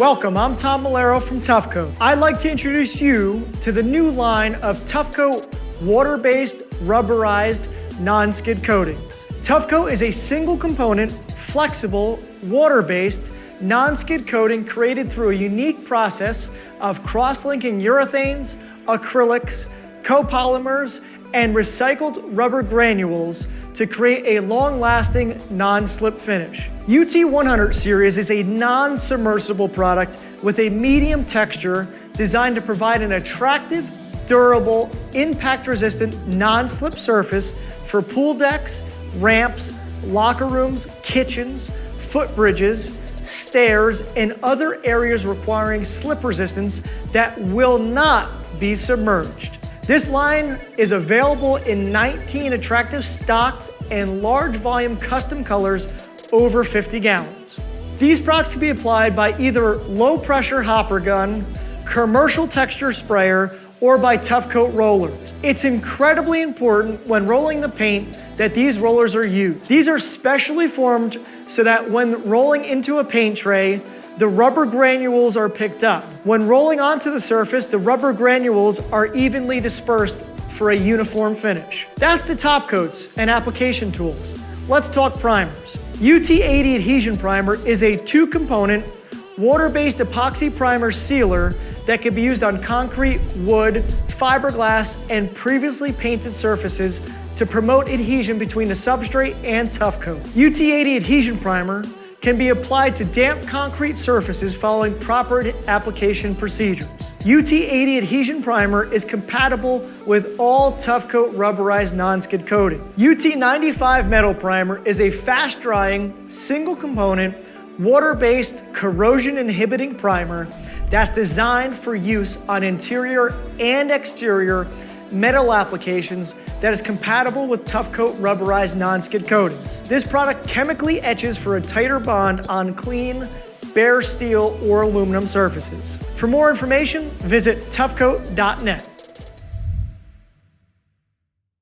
Welcome, I'm Tom Malero from Tuff Coat. I'd like to introduce you to the new line of Tuff Coat water-based, rubberized, non-skid coatings. Tuff Coat is a single component, flexible, water-based, non-skid coating created through a unique process of cross-linking urethanes, acrylics, co-polymers, and recycled rubber granules to create a long-lasting, non-slip finish. UT-100 series is a non-submersible product with a medium texture designed to provide an attractive, durable, impact-resistant, non-slip surface for pool decks, ramps, locker rooms, kitchens, footbridges, stairs, and other areas requiring slip resistance that will not be submerged. This line is available in 19 attractive stocked and large volume custom colors over 50 gallons. These products can be applied by either low pressure hopper gun, commercial texture sprayer, or by Tuff Coat rollers. It's incredibly important when rolling the paint that these rollers are used. These are specially formed so that when rolling into a paint tray, the rubber granules are picked up. When rolling onto the surface, the rubber granules are evenly dispersed for a uniform finish. That's the top coats and application tools. Let's talk primers. UT-80 Adhesion Primer is a two-component, water-based epoxy primer sealer that can be used on concrete, wood, fiberglass, and previously painted surfaces to promote adhesion between the substrate and Tuff Coat. UT-80 Adhesion Primer can be applied to damp concrete surfaces following proper application procedures. UT-80 Adhesion Primer is compatible with all Tuff Coat rubberized non-skid coating. UT-95 Metal Primer is a fast-drying, single-component, water-based, corrosion-inhibiting primer that's designed for use on interior and exterior metal applications that is compatible with Tuff Coat rubberized non-skid coatings. This product chemically etches for a tighter bond on clean, bare steel or aluminum surfaces. For more information, visit tuffcoat.net.